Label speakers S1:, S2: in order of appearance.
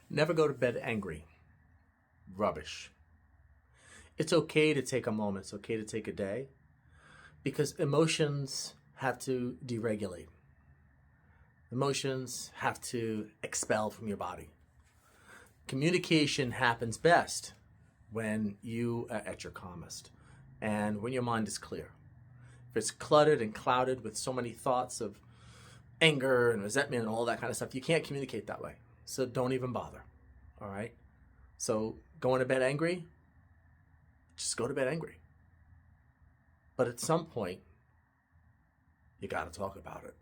S1: Never go to bed angry. Rubbish. It's okay to take a moment. It's okay to take a day because emotions have to deregulate. Emotions have to expel from your body. Communication happens best when you are at your calmest and when your mind is clear. If it's cluttered and clouded with so many thoughts of anger and resentment and all that kind of stuff, you can't communicate that way. So don't even bother. All right? So going to bed angry, just go to bed angry. But at some point, you got to talk about it.